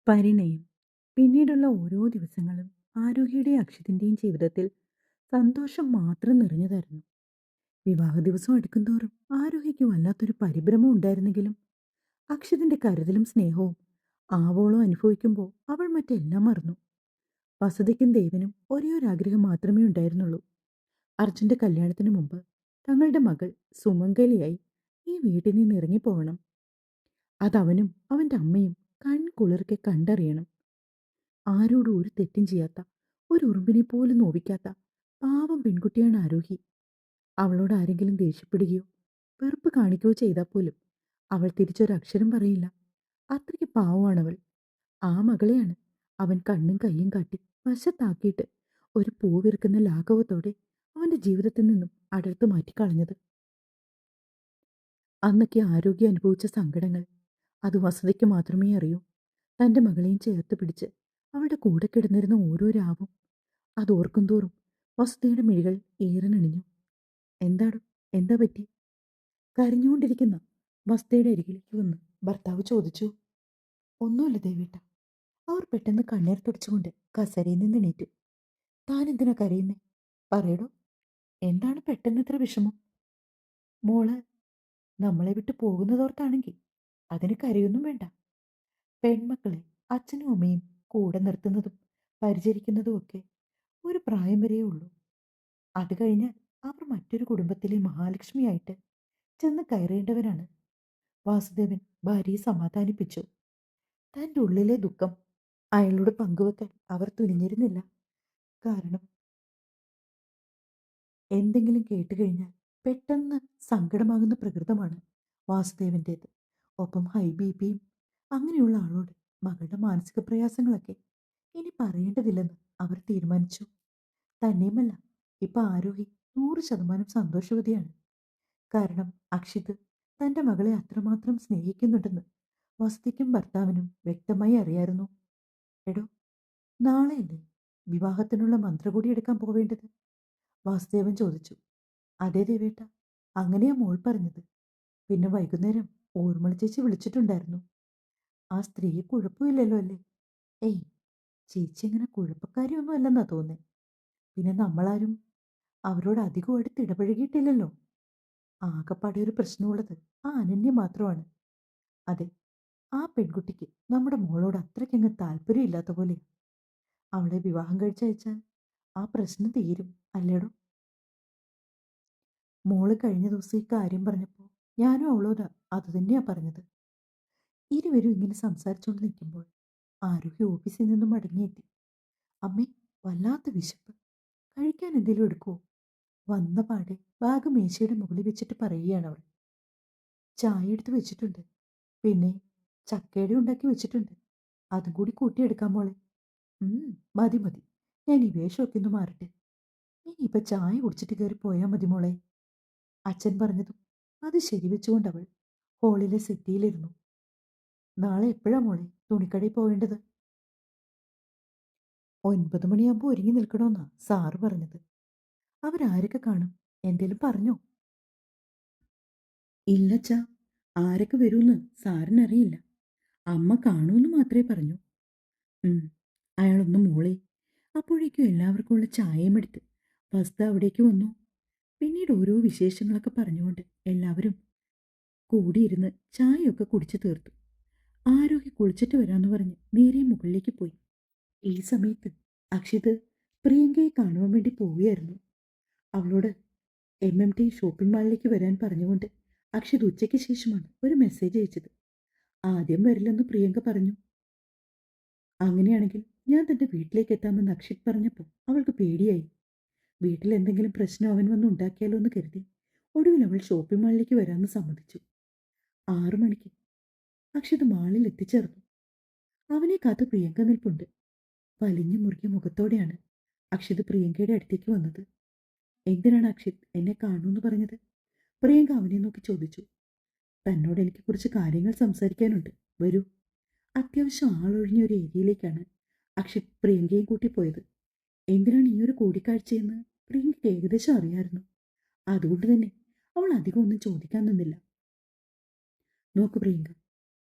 പരിണയം. പിന്നീടുള്ള ഓരോ ദിവസങ്ങളും ആരോഹിയുടെയും അക്ഷിതിൻ്റെയും ജീവിതത്തിൽ സന്തോഷം മാത്രം നിറഞ്ഞതായിരുന്നു. വിവാഹ ദിവസം അടുക്കുംതോറും ആരോഹിക്ക് വല്ലാത്തൊരു പരിഭ്രമം ഉണ്ടായിരുന്നെങ്കിലും അക്ഷിതിന്റെ കരുതലും സ്നേഹവും ആവോളം അനുഭവിക്കുമ്പോൾ അവൾ മറ്റെല്ലാം മറന്നു. വസുതയ്ക്കും ദേവനും ഒരേ ഒരു ആഗ്രഹം മാത്രമേ ഉണ്ടായിരുന്നുള്ളൂ. അർജുന്റെ കല്യാണത്തിന് മുമ്പ് തങ്ങളുടെ മകൾ സുമംഗലിയായി ഈ വീട്ടിൽ നിന്ന് ഇറങ്ങിപ്പോവണം. അതവനും അവന്റെ അമ്മയും കൺകുളിർക്കെ കണ്ടറിയണം. ആരോടും ഒരു തെറ്റും ചെയ്യാത്ത, ഒരു ഉറുമ്പിനെ പോലും നോവിക്കാത്ത പാവം പെൺകുട്ടിയാണ് ആരോഹി. അവളോട് ആരെങ്കിലും ദേഷ്യപ്പെടുകയോ വെറുപ്പ് കാണിക്കുകയോ ചെയ്താൽ പോലും അവൾ തിരിച്ചൊരക്ഷരം പറയില്ല. അത്രയ്ക്ക് പാവമാണവൾ. ആ മകളെയാണ് അവൻ കണ്ണും കയ്യും കാട്ടി വശത്താക്കിയിട്ട് ഒരു പൂവിറുക്കുന്ന ലാഘവത്തോടെ അവന്റെ ജീവിതത്തിൽ നിന്നും അടർത്ത് മാറ്റിക്കളഞ്ഞത്. അന്നൊക്കെ ആരോഗ്യം അനുഭവിച്ച സങ്കടങ്ങൾ അത് വസതിക്ക് മാത്രമേ അറിയൂ. തന്റെ മകളെയും ചേർത്ത് പിടിച്ച് അവളുടെ കൂടെ കിടന്നിരുന്ന ഓരോ രാവും അത് ഓർക്കും തോറും വസുതയുടെ മിഴികൾ ഈറനണിഞ്ഞു. എന്താടോ, എന്താ പറ്റി? കരഞ്ഞുകൊണ്ടിരിക്കുന്ന വസുതയുടെ അരികിലേക്ക് വന്ന് ഭർത്താവ് ചോദിച്ചു. ഒന്നുമില്ല ദേവേട്ട. അവർ പെട്ടെന്ന് കണ്ണീർ തുടച്ചുകൊണ്ട് കസരയിൽ നിന്ന് എണീറ്റു. താൻ എന്തിനാ കരയുന്നേ? പറയടോ, എന്താണ് പെട്ടെന്ന് ഇത്ര വിഷമം? മോള് നമ്മളെ വിട്ട് പോകുന്നതോർത്താണെങ്കിൽ അതിന് കരയൊന്നും വേണ്ട. പെൺമക്കളെ അച്ഛനും അമ്മയും കൂടെ നിർത്തുന്നതും പരിചരിക്കുന്നതും ഒക്കെ ഒരു പ്രായം വരെയേ ഉള്ളൂ. അത് കഴിഞ്ഞാൽ അവർ മറ്റൊരു കുടുംബത്തിലെ മഹാലക്ഷ്മിയായിട്ട് ചെന്ന് കയറേണ്ടവരാണ്. വാസുദേവൻ ഭാര്യയെ സമാധാനിപ്പിച്ചു. തൻ്റെ ഉള്ളിലെ ദുഃഖം അയാളോട് പങ്കുവെക്കാൻ അവർ തുനിഞ്ഞിരുന്നില്ല. കാരണം എന്തെങ്കിലും കേട്ടുകഴിഞ്ഞാൽ പെട്ടെന്ന് സങ്കടമാകുന്ന പ്രകൃതമാണ് വാസുദേവൻ്റേത്. ഒപ്പം ഹൈ ബി പിയും. അങ്ങനെയുള്ള ആളോട് മകളുടെ മാനസിക പ്രയാസങ്ങളൊക്കെ ഇനി പറയേണ്ടതില്ലെന്ന് അവർ തീരുമാനിച്ചു. തന്നെയുമല്ല, ഇപ്പൊ ആരോഹി 100% സന്തോഷവതിയാണ്. കാരണം അക്ഷിത് തന്റെ മകളെ അത്രമാത്രം സ്നേഹിക്കുന്നുണ്ടെന്ന് വസുതിക്കും ഭർത്താവിനും വ്യക്തമായി അറിയായിരുന്നു. എടോ, നാളെയല്ലേ വിവാഹത്തിനുള്ള മന്ത്രകൂടി എടുക്കാൻ പോവേണ്ടത്? വാസുദേവൻ ചോദിച്ചു. അതേ ദേവേട്ട, അങ്ങനെയാ മോൾ പറഞ്ഞത്. പിന്നെ വൈകുന്നേരം ഓർമ്മള ചേച്ചി വിളിച്ചിട്ടുണ്ടായിരുന്നു. ആ സ്ത്രീയെ കുഴപ്പമില്ലല്ലോ അല്ലേ? ഏയ്, ചേച്ചി അങ്ങനെ കുഴപ്പക്കാരിയൊന്നും അല്ലെന്നാ തോന്നേ. പിന്നെ നമ്മളാരും അവരോട് അധികമായിട്ട് ഇടപഴകിയിട്ടില്ലല്ലോ. ആകെപ്പാടെ ഒരു പ്രശ്നമുള്ളത് ആ അനന്യ മാത്രമാണ്. അതെ, ആ പെൺകുട്ടിക്ക് നമ്മുടെ മോളോട് അത്രയ്ക്കങ്ങ് താല്പര്യമില്ലാത്ത പോലെ. അവളെ വിവാഹം കഴിച്ചയച്ചാൽ ആ പ്രശ്നം തീരും, അല്ലേടോ? മോള് കഴിഞ്ഞ ദിവസം ഈ കാര്യം പറഞ്ഞപ്പോൾ ഞാനും അവളോട് അതുതന്നെയാ പറഞ്ഞത്. ഇരുവരും ഇങ്ങനെ സംസാരിച്ചുകൊണ്ട് നിൽക്കുമ്പോൾ ആരോഗ്യ ഓഫീസിൽ നിന്നും മടങ്ങിയെത്തി. അമ്മേ, വല്ലാത്ത വിശപ്പ്. കഴിക്കാൻ എന്തെങ്കിലും എടുക്കുവോ? വന്ന പാടെ ബാഗ് മേശയുടെ മുകളിൽ വെച്ചിട്ട് പറയുകയാണ് അവൾ. ചായ എടുത്ത് വെച്ചിട്ടുണ്ട്. പിന്നെ ചക്കയുടെ ഉണ്ടാക്കി വെച്ചിട്ടുണ്ട്. അതും കൂടി കൂട്ടിയെടുക്കാം മോളെ. മതി മതി. ഞാൻ ഈ വേഷമൊക്കെ ഒന്ന് മാറട്ടെ. ഇനിയിപ്പൊ ചായ കുടിച്ചിട്ട് കയറി പോയാൽ മതി മോളെ. അച്ഛൻ പറഞ്ഞതും അത് ശരിവെച്ചുകൊണ്ട് അവൾ ഹോളിലെ സെറ്റിയിലിരുന്നു. നാളെ എപ്പോഴാ മോളെ തുണിക്കടയിൽ പോവേണ്ടത്? 9 മണിയാകുമ്പോൾ ഒരുങ്ങി നിൽക്കണമെന്നാ സാറ് പറഞ്ഞത്. അവരാരൊക്കെ കാണും? എന്തേലും പറഞ്ഞോ? ഇല്ലച്ചാ, ആരൊക്കെ വരുമെന്ന് സാറിനറിയില്ല. അമ്മ കാണുമെന്ന് മാത്രമേ പറഞ്ഞു. അയാളൊന്ന് മൂളി. അപ്പോഴേക്കും എല്ലാവർക്കും ഉള്ള ചായയും എടുത്ത് വസ്ത അവിടേക്ക് വന്നു. പിന്നീട് ഓരോ വിശേഷങ്ങളൊക്കെ പറഞ്ഞുകൊണ്ട് എല്ലാവരും കൂടിയിരുന്ന് ചായയൊക്കെ കുടിച്ചു തീർത്തു. ആരോഗ്യ കുളിച്ചിട്ട് വരാമെന്ന് പറഞ്ഞ് നേരെ മുകളിലേക്ക് പോയി. ഈ സമയത്ത് അക്ഷിത് പ്രിയങ്കയെ കാണുവാൻ വേണ്ടി പോവുകയായിരുന്നു. അവളോട് MMT ഷോപ്പിംഗ് മാളിലേക്ക് വരാൻ പറഞ്ഞുകൊണ്ട് അക്ഷിത് ഉച്ചയ്ക്ക് ശേഷമാണ് ഒരു മെസ്സേജ് അയച്ചത്. ആദ്യം വരില്ലെന്ന് പ്രിയങ്ക പറഞ്ഞു. അങ്ങനെയാണെങ്കിൽ ഞാൻ തന്റെ വീട്ടിലേക്ക് എത്താമെന്ന് അക്ഷിത് പറഞ്ഞപ്പോൾ അവൾക്ക് പേടിയായി. വീട്ടിൽ എന്തെങ്കിലും പ്രശ്നം അവൻ വന്ന് ഉണ്ടാക്കിയാലോ എന്ന് കരുതി ഒടുവിൽ അവൾ ഷോപ്പിംഗ് മാളിലേക്ക് വരാമെന്ന് സമ്മതിച്ചു. 6 മണിക്ക് അക്ഷിത് മാളിൽ എത്തിച്ചേർന്നു. അവനെ കാത്ത് പ്രിയങ്ക നിൽപ്പുണ്ട്. വലിഞ്ഞു മുറുകിയ മുഖത്തോടെയാണ് അക്ഷിത് പ്രിയങ്കയുടെ അടുത്തേക്ക് വന്നത്. എന്തിനാണ് അക്ഷിത് എന്നെ കാണുമെന്ന് പറഞ്ഞത്? പ്രിയങ്ക അവനെ നോക്കി ചോദിച്ചു. തന്നോട് എനിക്ക് കുറച്ച് കാര്യങ്ങൾ സംസാരിക്കാനുണ്ട്, വരൂ. അത്യാവശ്യം ആളൊഴിഞ്ഞ ഒരു ഏരിയയിലേക്കാണ് അക്ഷിത് പ്രിയങ്കയും കൂട്ടി പോയത്. എന്തിനാണ് ഈ ഒരു കൂടിക്കാഴ്ചയെന്ന് പ്രിയങ്കയ്ക്ക് ഏകദേശം അറിയാമായിരുന്നു. അതുകൊണ്ട് തന്നെ അവൾ അധികം ഒന്നും ചോദിക്കാൻ നിന്നില്ല. നോക്ക് പ്രിയങ്ക,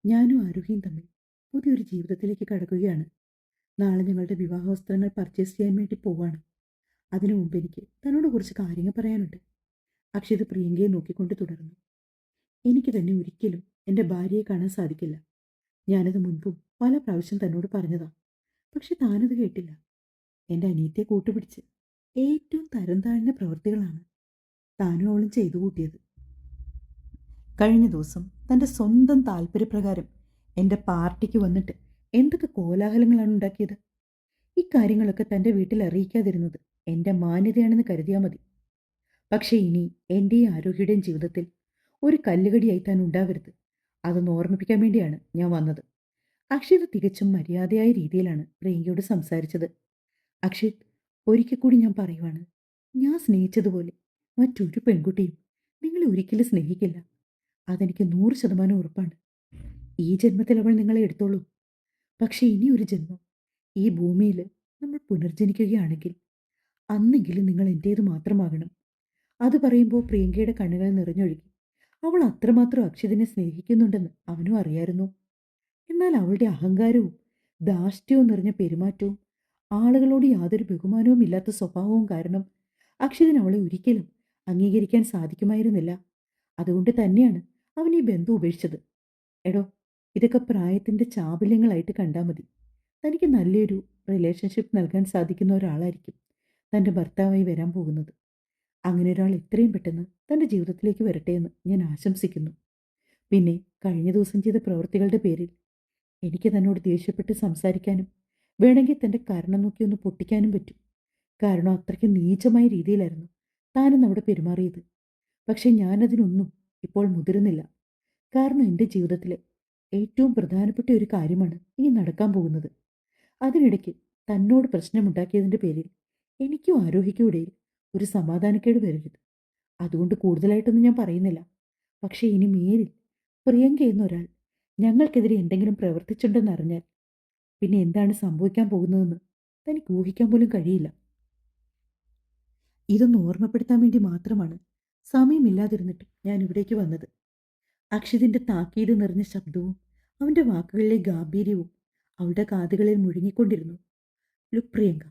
ഞാനും ആരോഗ്യം തമ്മിൽ പുതിയൊരു ജീവിതത്തിലേക്ക് കടക്കുകയാണ്. നാളെ ഞങ്ങളുടെ വിവാഹ വസ്ത്രങ്ങൾ പർച്ചേസ് ചെയ്യാൻ വേണ്ടി പോവാണ്. അതിനു മുമ്പ് എനിക്ക് തന്നോട് കുറച്ച് കാര്യങ്ങൾ പറയാനുണ്ട്. അക്ഷിത് പ്രിയങ്കയെ നോക്കിക്കൊണ്ട് തുടർന്നു. എനിക്ക് തന്നെ ഒരിക്കലും എൻ്റെ ഭാര്യയെ കാണാൻ സാധിക്കില്ല. ഞാനത് മുൻപും പല പ്രാവശ്യം തന്നോട് പറഞ്ഞതാ. പക്ഷെ താനത് കേട്ടില്ല. എൻ്റെ അനിയത്തിയെ കൂട്ടുപിടിച്ച് ഏറ്റവും തരം താഴ്ന്ന പ്രവൃത്തികളാണ് താനും അവളും ചെയ്തു കൂട്ടിയത്. കഴിഞ്ഞ ദിവസം തൻ്റെ സ്വന്തം താല്പര്യപ്രകാരം എൻ്റെ പാർട്ടിക്ക് വന്നിട്ട് എന്തൊക്കെ കോലാഹലങ്ങളാണ് ഉണ്ടാക്കിയത്. ഇക്കാര്യങ്ങളൊക്കെ തൻ്റെ വീട്ടിൽ അറിയിക്കാതിരുന്നത് എൻ്റെ മാന്യതയാണെന്ന് കരുതിയാൽ മതി. പക്ഷേ ഇനി എൻ്റെയും ആരോഗ്യയുടെയും ജീവിതത്തിൽ ഒരു കല്ലുകടിയായി താൻ ഉണ്ടാവരുത്. അതൊന്ന് ഓർമ്മിപ്പിക്കാൻ വേണ്ടിയാണ് ഞാൻ വന്നത്. അക്ഷിത് തികച്ചും മര്യാദയായ രീതിയിലാണ് പ്രിയങ്കയോട് സംസാരിച്ചത്. അക്ഷിത്, ഒരിക്കൽ കൂടി ഞാൻ പറയുവാണ്, ഞാൻ സ്നേഹിച്ചതുപോലെ മറ്റൊരു പെൺകുട്ടിയും നിങ്ങളെ ഒരിക്കലും സ്നേഹിക്കില്ല. അതെനിക്ക് 100% ഉറപ്പാണ്. ഈ ജന്മത്തിൽ അവൾ നിങ്ങളെ എടുത്തോളൂ. പക്ഷേ ഇനിയൊരു ജന്മം ഈ ഭൂമിയിൽ നമ്മൾ പുനർജനിക്കുകയാണെങ്കിൽ അന്നെങ്കിലും നിങ്ങൾ എൻ്റേത് മാത്രമാകണം. അത് പറയുമ്പോൾ പ്രിയങ്കയുടെ കണ്ണുകൾ നിറഞ്ഞൊഴുകി. അവൾ അത്രമാത്രം അക്ഷിതിനെ സ്നേഹിക്കുന്നുണ്ടെന്ന് അവനും അറിയായിരുന്നു. എന്നാൽ അവളുടെ അഹങ്കാരവും ധാർഷ്ട്യവും നിറഞ്ഞ പെരുമാറ്റവും ആളുകളോട് യാതൊരു ബഹുമാനവും ഇല്ലാത്ത സ്വഭാവവും കാരണം അക്ഷിതിന് അവളെ ഒരിക്കലും അംഗീകരിക്കാൻ സാധിക്കുമായിരുന്നില്ല. അതുകൊണ്ട് തന്നെയാണ് അവൻ ഈ ബന്ധം ഉപേക്ഷിച്ചത്. എടോ, ഇതൊക്കെ പ്രായത്തിൻ്റെ ചാബല്യങ്ങളായിട്ട് കണ്ടാൽ മതി. തനിക്ക് നല്ലൊരു റിലേഷൻഷിപ്പ് നൽകാൻ സാധിക്കുന്ന ഒരാളായിരിക്കും തൻ്റെ ഭർത്താവായി വരാൻ പോകുന്നത്. അങ്ങനെ ഒരാൾ എത്രയും പെട്ടെന്ന് തൻ്റെ ജീവിതത്തിലേക്ക് വരട്ടെ എന്ന് ഞാൻ ആശംസിക്കുന്നു. പിന്നെ കഴിഞ്ഞ ദിവസം ചെയ്ത പ്രവൃത്തികളുടെ പേരിൽ എനിക്ക് തന്നോട് ദേഷ്യപ്പെട്ട് സംസാരിക്കാനും വേണമെങ്കിൽ തൻ്റെ കാരണം നോക്കി ഒന്ന് പൊട്ടിക്കാനും പറ്റും. കാരണം അത്രയ്ക്ക് നീചമായ രീതിയിലായിരുന്നു താനെന്ന് അവിടെ പെരുമാറിയത്. പക്ഷെ ഞാനതിനൊന്നും ഇപ്പോൾ മുതിരുന്നില്ല. കാരണം എൻ്റെ ജീവിതത്തിലെ ഏറ്റവും പ്രധാനപ്പെട്ട ഒരു കാര്യമാണ് ഇനി നടക്കാൻ പോകുന്നത്. അതിനിടയ്ക്ക് തന്നോട് പ്രശ്നമുണ്ടാക്കിയതിൻ്റെ പേരിൽ എനിക്കും ആരോഹിക്കും ഇടയിൽ ഒരു സമാധാനക്കേട് വരരുത്. അതുകൊണ്ട് കൂടുതലായിട്ടൊന്നും ഞാൻ പറയുന്നില്ല. പക്ഷേ ഇനി മേലിൽ പ്രിയങ്ക എന്നൊരാൾ ഞങ്ങൾക്കെതിരെ എന്തെങ്കിലും പ്രവർത്തിച്ചിട്ടുണ്ടെന്നറിഞ്ഞാൽ പിന്നെ എന്താണ് സംഭവിക്കാൻ പോകുന്നതെന്ന് തനിക്ക് ഊഹിക്കാൻ പോലും കഴിയില്ല. ഇതൊന്ന് ഓർമ്മപ്പെടുത്താൻ വേണ്ടി മാത്രമാണ് സമയമില്ലാതിരുന്നിട്ട് ഞാൻ ഇവിടേക്ക് വന്നത്. അക്ഷിതിൻ്റെ താക്കീത് നിറഞ്ഞ ശബ്ദവും അവൻ്റെ വാക്കുകളിലെ ഗാംഭീര്യവും അവളുടെ കാതുകളിൽ മുഴുങ്ങിക്കൊണ്ടിരുന്നു. ലുക്ക് പ്രിയങ്ക,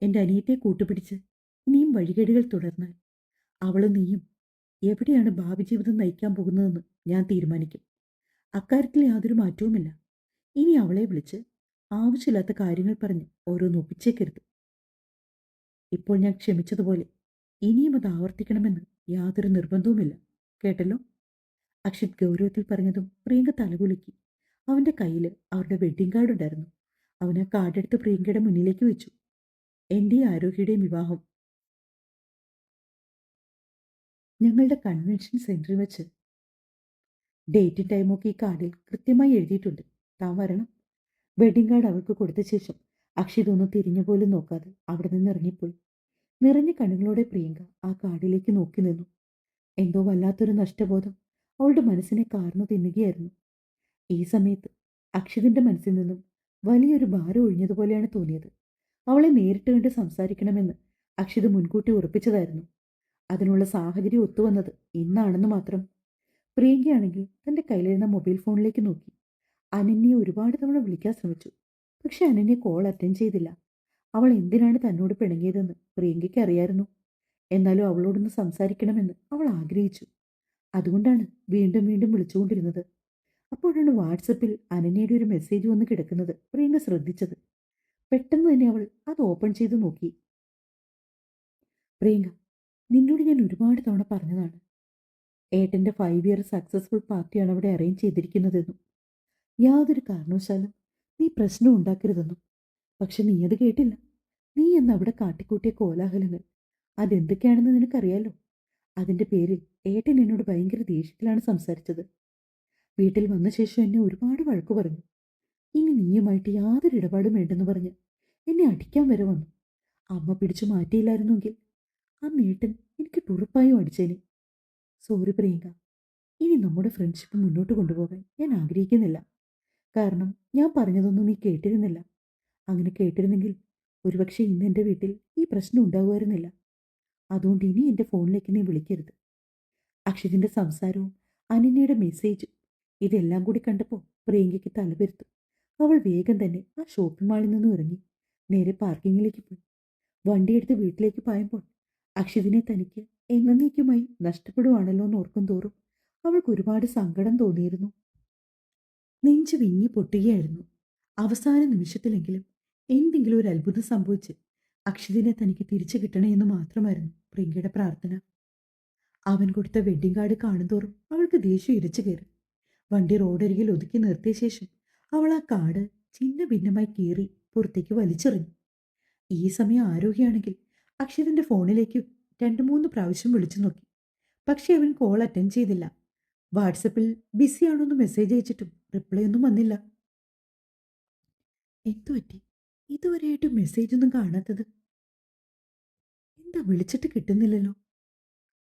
എൻ്റെ അനിയത്തെ കൂട്ടുപിടിച്ച് ഇനിയും വഴികേടുകൾ തുടർന്നാൽ അവളും നീയും എവിടെയാണ് ഭാവി ജീവിതം നയിക്കാൻ പോകുന്നതെന്ന് ഞാൻ തീരുമാനിക്കും. അക്കാര്യത്തിൽ യാതൊരു മാറ്റവുമില്ല. ഇനി അവളെ വിളിച്ച് ആവശ്യമില്ലാത്ത കാര്യങ്ങൾ പറഞ്ഞ് ഓരോന്ന് ഒപ്പിച്ചേക്കരുത്. ഇപ്പോൾ ഞാൻ ക്ഷമിച്ചതുപോലെ ഇനിയും അത് ആവർത്തിക്കണമെന്ന് യാതൊരു നിർബന്ധവുമില്ല. കേട്ടല്ലോ? അക്ഷിത് ഗൗരവത്തിൽ പറഞ്ഞതും പ്രിയങ്ക തലകുലുക്കി. അവൻ്റെ കയ്യിൽ അവരുടെ വെഡ്ഡിംഗ് കാർഡ് ഉണ്ടായിരുന്നു. അവൻ ആ കാർഡ് എടുത്ത് പ്രിയങ്കയുടെ മുന്നിലേക്ക് വെച്ചു. എൻ്റെയും ആരോഗ്യയുടെയും വിവാഹം ഞങ്ങളുടെ കൺവെൻഷൻ സെന്ററിൽ വെച്ച്. ഡേറ്റും ടൈമൊക്കെ ഈ കാർഡിൽ കൃത്യമായി എഴുതിയിട്ടുണ്ട്. താൻ വരണം. വെഡ്ഡിംഗ് കാർഡ് അവൾക്ക് കൊടുത്ത ശേഷം അക്ഷിത് ഒന്ന് തിരിഞ്ഞു പോലും നോക്കാതെ അവിടെ നിന്ന് ഇറങ്ങിപ്പോയി. നിറഞ്ഞ കണ്ണുകളോടെ പ്രിയങ്ക ആ കാർഡിലേക്ക് നോക്കി നിന്നു. എന്തോ വല്ലാത്തൊരു നഷ്ടബോധം അവളുടെ മനസ്സിനെ കാർന്നു തിന്നുകയായിരുന്നു. ഈ സമയത്ത് അക്ഷിതിന്റെ മനസ്സിൽ നിന്നും വലിയൊരു ഭാരം ഒഴിഞ്ഞതുപോലെയാണ് തോന്നിയത്. അവളെ നേരിട്ട് കണ്ട് സംസാരിക്കണമെന്ന് അക്ഷിത് മുൻകൂട്ടി ഉറപ്പിച്ചതായിരുന്നു. അതിനുള്ള സാഹചര്യം ഒത്തുവന്നത് ഇന്നാണെന്ന് മാത്രം. പ്രിയങ്കയാണെങ്കിൽ തൻ്റെ കയ്യിലിരുന്ന മൊബൈൽ ഫോണിലേക്ക് നോക്കി. അനന്യയെ ഒരുപാട് തവണ വിളിക്കാൻ ശ്രമിച്ചു. പക്ഷെ അനന്യ കോൾ അറ്റൻഡ് ചെയ്തില്ല. അവൾ എന്തിനാണ് തന്നോട് പിണങ്ങിയതെന്ന് പ്രിയങ്കയ്ക്ക് അറിയായിരുന്നു. എന്നാലും അവളോടൊന്ന് സംസാരിക്കണമെന്ന് അവൾ ആഗ്രഹിച്ചു. അതുകൊണ്ടാണ് വീണ്ടും വീണ്ടും വിളിച്ചുകൊണ്ടിരുന്നത്. അപ്പോഴാണ് വാട്സപ്പിൽ അനന്യയുടെ ഒരു മെസ്സേജ് വന്ന് കിടക്കുന്നത് പ്രിയങ്ക ശ്രദ്ധിച്ചത്. പെട്ടെന്ന് തന്നെ അവൾ അത് ഓപ്പൺ ചെയ്ത് നോക്കി. പ്രിയങ്ക, നിന്നോട് ഞാൻ ഒരുപാട് തവണ പറഞ്ഞതാണ്, ഏട്ടൻ്റെ 5 ഇയർ സക്സസ്ഫുൾ പാർട്ടിയാണ് അവിടെ അറേഞ്ച് ചെയ്തിരിക്കുന്നതെന്നും യാതൊരു കാരണവശാലും നീ പ്രശ്നം ഉണ്ടാക്കരുതെന്നും. പക്ഷെ നീ അത് കേട്ടില്ല. നീ എന്ന് അവിടെ കാട്ടിക്കൂട്ടിയ കോലാഹലങ്ങൾ അതെന്തൊക്കെയാണെന്ന് നിനക്കറിയാലോ. അതിൻ്റെ പേരിൽ ഏട്ടൻ എന്നോട് ഭയങ്കര ദേഷ്യത്തിലാണ് സംസാരിച്ചത്. വീട്ടിൽ വന്ന ശേഷം എന്നെ ഒരുപാട് വഴക്കു പറഞ്ഞു. ഇനി നീയുമായിട്ട് യാതൊരു ഇടപാടും വേണ്ടെന്ന് പറഞ്ഞ് എന്നെ അടിക്കാൻ വരെ വന്നു. അമ്മ പിടിച്ചു മാറ്റിയില്ലായിരുന്നെങ്കിൽ ആ ഏട്ടൻ എനിക്ക് ഉറപ്പായും അടിച്ചേനെ. സോറി പ്രിയങ്ക, ഇനി നമ്മുടെ ഫ്രണ്ട്ഷിപ്പ് മുന്നോട്ട് കൊണ്ടുപോകാൻ ഞാൻ ആഗ്രഹിക്കുന്നില്ല. കാരണം ഞാൻ പറഞ്ഞതൊന്നും നീ കേട്ടിരുന്നില്ല. അങ്ങനെ കേട്ടിരുന്നെങ്കിൽ ഒരുപക്ഷെ ഇന്ന് എൻ്റെ വീട്ടിൽ ഈ പ്രശ്നം ഉണ്ടാകുമായിരുന്നില്ല. അതുകൊണ്ട് ഇനി എൻ്റെ ഫോണിലേക്ക് നീ വിളിക്കരുത്. അക്ഷിതിൻ്റെ സംസാരവും അനന്യയുടെ മെസ്സേജും ഇതെല്ലാം കൂടി കണ്ടപ്പോൾ പ്രിയങ്കയ്ക്ക് തലപെരുത്തു. അവൾ വേഗം തന്നെ ആ ഷോപ്പിംഗ് മാളിൽ നിന്നും ഇറങ്ങി നേരെ പാർക്കിങ്ങിലേക്ക് പോയി. വണ്ടിയെടുത്ത് വീട്ടിലേക്ക് പായുമ്പോൾ അക്ഷിതിനെ തനിക്ക് എന്നേക്കുമായി നഷ്ടപ്പെടുവാണല്ലോ എന്ന് ഓർക്കും തോറും അവൾക്ക് ഒരുപാട് സങ്കടം തോന്നിയിരുന്നു. നെഞ്ചു വിങ്ങി പൊട്ടുകയായിരുന്നു. അവസാന നിമിഷത്തിലെങ്കിലും എന്തെങ്കിലും ഒരു അത്ഭുതം സംഭവിച്ച് അക്ഷിതിനെ തനിക്ക് തിരിച്ചു കിട്ടണേ എന്ന് മാത്രമായിരുന്നു പ്രിയങ്കയുടെ പ്രാർത്ഥന. അവൻ കൊടുത്ത വെഡ്ഡിംഗ് കാർഡ് കാണുന്തോറും അവൾക്ക് ദേഷ്യം ഇരച്ചു കയറി. വണ്ടി റോഡരികിൽ ഒതുക്കി നിർത്തിയ ശേഷം അവൾ ആ കാർഡ് ചിന്ന ഭിന്നമായി കീറി പുറത്തേക്ക് വലിച്ചെറിഞ്ഞു. ഈ സമയം ആരോഗ്യമാണെങ്കിൽ അക്ഷിതിന്റെ ഫോണിലേക്ക് രണ്ടു മൂന്ന് പ്രാവശ്യം വിളിച്ചു നോക്കി. പക്ഷെ അവൻ കോൾ അറ്റൻഡ് ചെയ്തില്ല. വാട്സപ്പിൽ ബിസിയാണോന്ന് മെസ്സേജ് അയച്ചിട്ടും റിപ്ലൈ ഒന്നും വന്നില്ല. എന്തുപറ്റി? ഇതുവരെയായിട്ടും മെസ്സേജ് ഒന്നും കാണാത്തത്? എന്താ വിളിച്ചിട്ട് കിട്ടുന്നില്ലല്ലോ?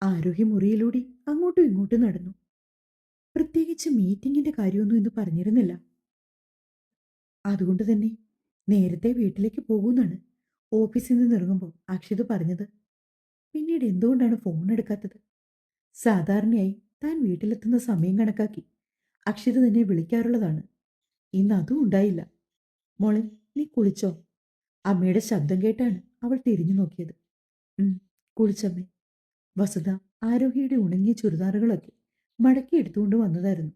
ആരോഗ്യ മുറിയിലൂടെ അങ്ങോട്ടും ഇങ്ങോട്ടും നടന്നു. പ്രത്യേകിച്ച് മീറ്റിംഗിന്റെ കാര്യമൊന്നും ഇന്ന് പറഞ്ഞിരുന്നില്ല. അതുകൊണ്ട് തന്നെ നേരത്തെ വീട്ടിലേക്ക് പോകുമെന്നാണ് ഓഫീസിൽ നിന്ന് ഇറങ്ങുമ്പോൾ അക്ഷിത് പറഞ്ഞത്. പിന്നീട് എന്തുകൊണ്ടാണ് ഫോൺ എടുക്കാത്തത്? സാധാരണയായി താൻ വീട്ടിലെത്തുന്ന സമയം കണക്കാക്കി അക്ഷിത് തന്നെ വിളിക്കാറുള്ളതാണ്. ഇന്ന് അതും ഉണ്ടായില്ല. മോളെ, നീ കുളിച്ചോ? അമ്മയുടെ ശബ്ദം കേട്ടാണ് അവൾ തിരിഞ്ഞു നോക്കിയത്. കുളിച്ചമ്മേ. വസുധ ആരോഗ്യയുടെ ഉണങ്ങിയ ചുരിദാറുകളൊക്കെ മടക്കി എടുത്തുകൊണ്ട് വന്നതായിരുന്നു.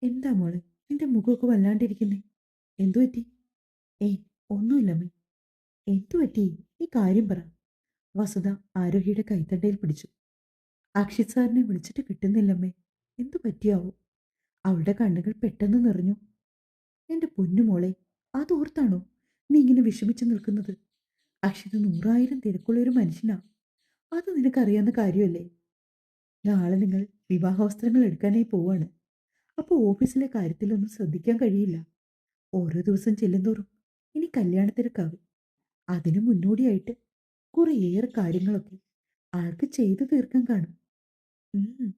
എന്താ മോളെ, നിന്റെ മുഖമൊക്കെ വല്ലാണ്ടിരിക്കുന്നേ? എന്തു പറ്റി? ഏയ്, ഒന്നുമില്ലമ്മേ. എന്തു പറ്റി? ഈ കാര്യം പറ. വസുധ ആരോഗ്യയുടെ കൈത്തണ്ടയിൽ പിടിച്ചു. അക്ഷിത് സാറിനെ വിളിച്ചിട്ട് കിട്ടുന്നില്ലമ്മേ. എന്തു പറ്റിയാവോ? അവളുടെ കണ്ണുകൾ പെട്ടെന്ന് നിറഞ്ഞു. എന്റെ പൊന്നുമോളെ, അതോർത്താണോ നീ ഇങ്ങനെ വിഷമിച്ചു നിൽക്കുന്നത്? അക്ഷിത് 100,000 തിരക്കുള്ള ഒരു മനുഷ്യനാ. അത് നിനക്കറിയാവുന്ന കാര്യമല്ലേ? നാളെ നിങ്ങൾ വിവാഹവസ്ത്രങ്ങൾ എടുക്കാനായി പോവാണ്. അപ്പോൾ ഓഫീസിലെ കാര്യത്തിലൊന്നും ശ്രദ്ധിക്കാൻ കഴിയില്ല. ഓരോ ദിവസം ചെല്ലുന്തോറും ഇനി കല്യാണത്തിരക്കാകും. അതിനു മുന്നോടിയായിട്ട് കുറേയേറെ കാര്യങ്ങളൊക്കെ ആൾക്ക് ചെയ്തു തീർക്കാൻ കാണും. ഉം.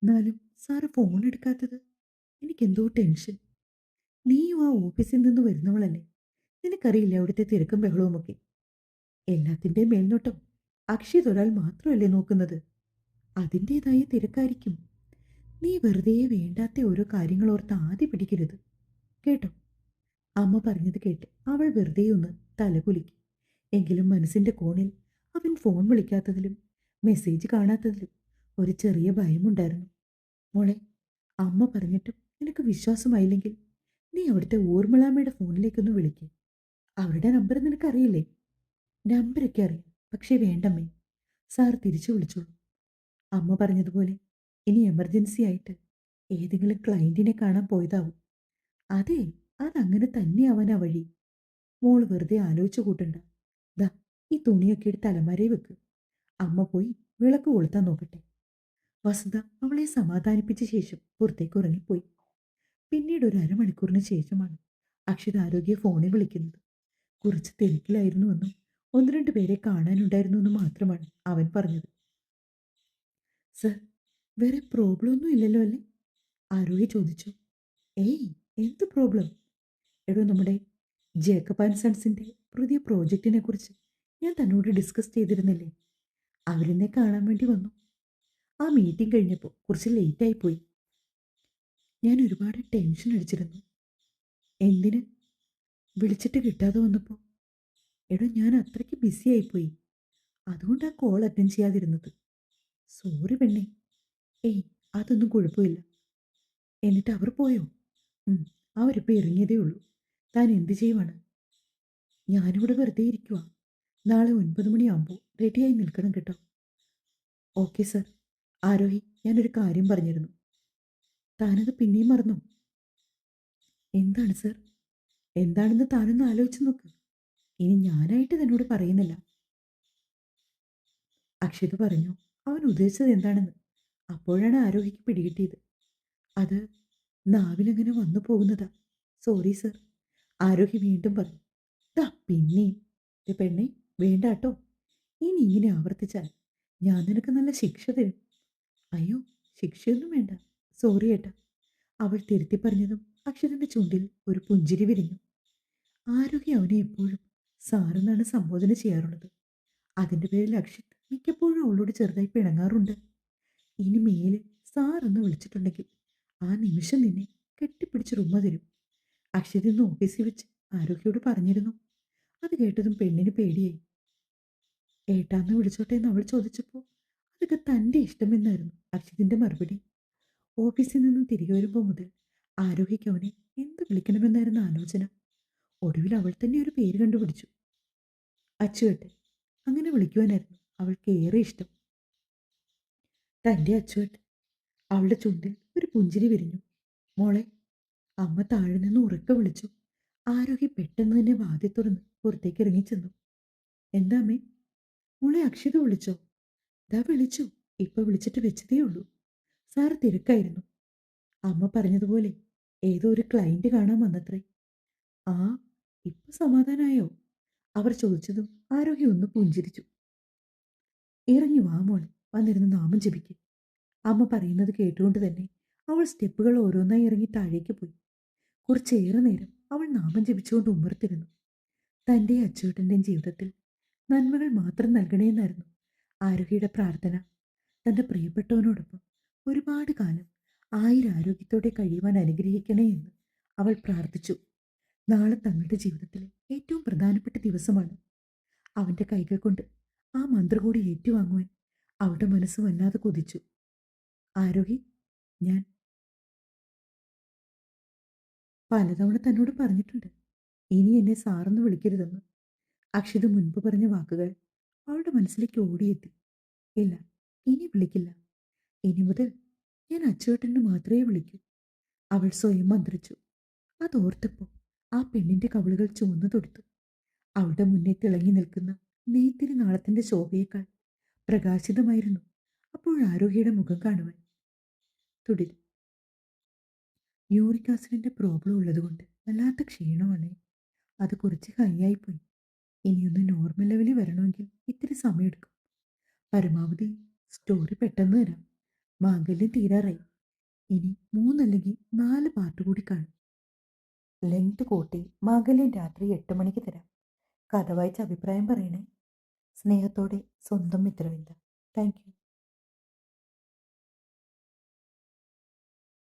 എന്നാലും സാറ് ഫോൺ എടുക്കാത്തത് എനിക്കെന്തോ ടെൻഷൻ. നീയും ആ ഓഫീസിൽ നിന്ന് വരുന്നവളല്ലേ? നിനക്കറിയില്ല അവിടുത്തെ തിരക്കും ബഹളവുമൊക്കെ. എല്ലാത്തിൻ്റെയും മേൽനോട്ടം അക്ഷിത് ഒരാൾ മാത്രമല്ലേ നോക്കുന്നത്? അതിൻ്റെതായ തിരക്കായിരിക്കും. നീ വെറുതെ വേണ്ടാത്ത ഓരോ കാര്യങ്ങൾ ഓർത്ത് ആദ്യ പിടിക്കരുത് കേട്ടോ. അമ്മ പറഞ്ഞത് കേട്ട് അവൾ വെറുതെ ഒന്ന് തലകുലുക്കി. എങ്കിലും മനസ്സിന്റെ കോണിൽ അവൻ ഫോൺ വിളിക്കാത്തതിലും മെസ്സേജ് കാണാത്തതിലും ഒരു ചെറിയ ഭയമുണ്ടായിരുന്നു. മോളെ, അമ്മ പറഞ്ഞിട്ടും നിനക്ക് വിശ്വാസമായില്ലെങ്കിൽ നീ അവിടുത്തെ ഊർമിളാമ്മയുടെ ഫോണിലേക്കൊന്ന് വിളിക്കേ. അവരുടെ നമ്പർ നിനക്കറിയില്ലേ? നമ്പരൊക്കെ അറിയാം, പക്ഷേ വേണ്ടമ്മേ. സാർ തിരിച്ചു വിളിച്ചോളൂ. അമ്മ പറഞ്ഞതുപോലെ ഇനി എമർജൻസി ആയിട്ട് ഏതെങ്കിലും ക്ലയന്റിനെ കാണാൻ പോയതാവും. അതെ, അതങ്ങനെ തന്നെയാവാനാ വഴി. മോള് വെറുതെ ആലോചിച്ചു കൂട്ടണ്ട. ദാ, ഈ തുണിയൊക്കെ എടുത്ത് അലമാരയിൽ വെക്ക്. അമ്മ പോയി വിളക്ക് കൊളുത്താൻ നോക്കട്ടെ. വസുധ അവളെ സമാധാനിപ്പിച്ച ശേഷം പുറത്തേക്ക് ഉറങ്ങിപ്പോയി. പിന്നീട് ഒരു അരമണിക്കൂറിന് ശേഷമാണ് അക്ഷിത് ആരോഗ്യ ഫോണിൽ വിളിക്കുന്നത്. കുറച്ച് തിരക്കിലായിരുന്നുവെന്നും ഒന്ന് രണ്ട് പേരെ കാണാനുണ്ടായിരുന്നു എന്നും മാത്രമാണ് അവൻ പറഞ്ഞത്. സർ, വേറെ പ്രോബ്ലം ഒന്നും ഇല്ലല്ലോ അല്ലേ? ആരോഗ്യ ചോദിച്ചു. ഏയ്, എന്ത് പ്രോബ്ലം? എടോ, നമ്മുടെ ജേക്കബ് ആൻഡ് സൺസിന്റെ പുതിയ പ്രോജക്റ്റിനെ കുറിച്ച് ഞാൻ തന്നോട് ഡിസ്കസ് ചെയ്തിരുന്നില്ലേ? അവരെന്നെ കാണാൻ വേണ്ടി വന്നു. ആ മീറ്റിംഗ് കഴിഞ്ഞപ്പോൾ കുറച്ച് ലേറ്റായി പോയി. ഞാൻ ഒരുപാട് ടെൻഷൻ അടിച്ചിരുന്നു. എന്തിന്? വിളിച്ചിട്ട് കിട്ടാതെ വന്നപ്പോൾ. എടോ, ഞാൻ അത്രയ്ക്ക് ബിസി ആയിപ്പോയി. അതുകൊണ്ടാണ് കോൾ അറ്റൻഡ് ചെയ്യാതിരുന്നത്. സോറി പെണ്ണേ. ഏയ്, അതൊന്നും കുഴപ്പമില്ല. എന്നിട്ട് അവർ പോയോ? അവരിപ്പോൾ ഇറങ്ങിയതേ ഉള്ളൂ. താൻ എന്ത് ചെയ്യുവാണ്? ഞാനിവിടെ വെറുതെ ഇരിക്കുക. നാളെ 9 മണിയാകുമ്പോൾ റെഡിയായി നിൽക്കണം കേട്ടോ. Okay sir. ആരോഹി, ഞാനൊരു കാര്യം പറഞ്ഞിരുന്നു. താനത് പിന്നെയും മറന്നോ? എന്താണ് സർ? എന്താണെന്ന് താനൊന്ന് ആലോചിച്ച് നോക്ക്. ഇനി ഞാനായിട്ട് തന്നോട് പറയുന്നില്ല. അക്ഷിത് പറഞ്ഞു. അവൻ ഉദ്ദേശിച്ചത് എന്താണെന്ന് അപ്പോഴാണ് ആരോഹിക്ക് പിടികിട്ടിയത്. അത് നാവിലങ്ങനെ വന്നു പോകുന്നതാ. Sorry sir. ആരോഹി വീണ്ടും പറഞ്ഞു. ദാ പിന്നെയും. പെണ്ണെ, വേണ്ട കേട്ടോ. ഇനി ഇങ്ങനെ ആവർത്തിച്ചാൽ ഞാൻ നിനക്ക് നല്ല ശിക്ഷ തരും. അയ്യോ, ശിക്ഷയൊന്നും വേണ്ട. സോറി ഏട്ടാ. അവൾ തിരുത്തി പറഞ്ഞതും അക്ഷരന്റെ ചുണ്ടിൽ ഒരു പുഞ്ചിരി വിരിഞ്ഞു. ആരോഗ്യ അവനെ എപ്പോഴും സാറെന്നാണ് സംബോധന ചെയ്യാറുള്ളത്. അതിന്റെ പേരിൽ അക്ഷിത് മിക്കപ്പോഴും അവളോട് ചെറുതായി പിണങ്ങാറുണ്ട്. ഇനി മേലിൽ സാറെന്ന് വിളിച്ചിട്ടുണ്ടെങ്കിൽ ആ നിമിഷം നിന്നെ കെട്ടിപ്പിടിച്ച് റുമ്മ തരും. അക്ഷത ഇന്ന് ഓഫീസിൽ വെച്ച് ആരോഗ്യയോട് പറഞ്ഞിരുന്നു. അത് കേട്ടതും പെണ്ണിന് പേടിയായി. ഏട്ടാന്ന് വിളിച്ചോട്ടെ എന്ന് അവൾ ചോദിച്ചപ്പോൾ അതൊക്കെ തൻ്റെ ഇഷ്ടമെന്നായിരുന്നു അക്ഷിതിൻ്റെ മറുപടി. ഓഫീസിൽ നിന്നും തിരികെ വരുമ്പോൾ മുതൽ ആരോഗ്യയ്ക്ക് അവനെ എന്ത് വിളിക്കണമെന്നായിരുന്നു ആലോചന. ഒടുവിൽ അവൾ തന്നെ ഒരു പേര് കണ്ടുപിടിച്ചു. അച്ചുവേട്ടൻ. അങ്ങനെ വിളിക്കുവാനായിരുന്നു അവൾക്ക് ഏറെ ഇഷ്ടം. തൻ്റെ അച്ചുവേട്ടൻ. അവളുടെ ചുണ്ടിൽ ഒരു പുഞ്ചിരി വിരിഞ്ഞു. മോളെ. അമ്മ താഴെ നിന്ന് ഉറക്കെ വിളിച്ചു. ആരോഗ്യ പെട്ടെന്ന് തന്നെ വാതിൽ തുറന്ന് പുറത്തേക്ക് ഇറങ്ങിച്ചെന്നു. എന്താ അമ്മേ? മോളെ അക്ഷിത വിളിച്ചോ? ദാ വിളിച്ചു. ഇപ്പൊ വിളിച്ചിട്ട് വെച്ചതേ ഉള്ളൂ. സാർ തിരക്കായിരുന്നു. അമ്മ പറഞ്ഞതുപോലെ ഏതോ ഒരു ക്ലയന്റ് കാണാൻ വന്നത്രേ. ആ, ഇപ്പൊ സമാധാനായോ? അവർ ചോദിച്ചതും ആരോഗ്യം ഒന്ന് പുഞ്ചിരിച്ചു. ഇറങ്ങി വാ മോളെ, വന്നിരുന്ന് നാമം ജപിക്ക്. അമ്മ പറയുന്നത് കേട്ടുകൊണ്ട് തന്നെ അവൾ സ്റ്റെപ്പുകൾ ഓരോന്നായി ഇറങ്ങി താഴേക്ക് പോയി. കുറച്ചേറെ നേരം അവൾ നാമം ജപിച്ചുകൊണ്ട് ഉമ്മർത്തിരുന്നു. തൻ്റെ അച്ചൂട്ടൻ്റെയും ജീവിതത്തിൽ നന്മകൾ മാത്രം നൽകണേന്നായിരുന്നു ആരോഗ്യയുടെ പ്രാർത്ഥന. തൻ്റെ പ്രിയപ്പെട്ടവനോടൊപ്പം ഒരുപാട് കാലം ആരോഗ്യത്തോടെ കഴിയുവാൻ അനുഗ്രഹിക്കണേ എന്ന് അവൾ പ്രാർത്ഥിച്ചു. നാളെ തങ്ങളുടെ ജീവിതത്തിലെ ഏറ്റവും പ്രധാനപ്പെട്ട ദിവസമാണ്. അവൻ്റെ കൈകൾ കൊണ്ട് ആ മന്ത്രം കൂടി ഏറ്റുവാങ്ങുവാൻ അവളുടെ മനസ്സ് വല്ലാതെ കൊതിച്ചു. ആരോഹി, ഞാൻ പലതവണ തന്നോട് പറഞ്ഞിട്ടുണ്ട് ഇനി എന്നെ സാറെന്ന് വിളിക്കരുതെന്ന്. അക്ഷിത മുൻപ് പറഞ്ഞ വാക്കുകൾ അവളുടെ മനസ്സിലേക്ക് ഓടിയെത്തി. ഇല്ല, ഇനി വിളിക്കില്ല. ഇനി മുതൽ ഞാൻ അച്ചുവേട്ടന് മാത്രമേ വിളിക്കൂ. അവൾ സ്വയം മന്ത്രിച്ചു. അതോർത്തപ്പോൾ ആ പെണ്ണിന്റെ കവിളുകൾ ചുവന്നു തൊടുത്തു. അവളുടെ മുന്നേ തിളങ്ങി നിൽക്കുന്ന നെയ്ത്തിരി നാളത്തിന്റെ ശോഭയേക്കാൾ പ്രകാശിതമായിരുന്നു അപ്പോൾ ആരോഗ്യയുടെ മുഖം കാണുവാൻ. തുടരും. യൂറിക് ആസിഡിന്റെ പ്രോബ്ലം ഉള്ളതുകൊണ്ട് വല്ലാത്ത ക്ഷീണമാണ്. അത് കുറച്ച് ഹൈ ആയിപ്പോയി. ഇനിയൊന്ന് നോർമൽ ലെവലിൽ വരണമെങ്കിൽ ഇത്തിരി സമയമെടുക്കും. പരമാവധി സ്റ്റോറി പെട്ടെന്ന് തരാം. മാംഗല്യം തീരാറായി. ഇനി 3 അല്ലെങ്കിൽ 4 പാർട്ട് കൂടി കാണും. ലെങ്ത് കൂട്ടി മാംഗല്യം രാത്രി 8 മണിക്ക് തരാം. കഥ വായിച്ച അഭിപ്രായം പറയണേ. സ്നേഹത്തോടെ സ്വന്തം മിത്രവിന്ദ. Thank you.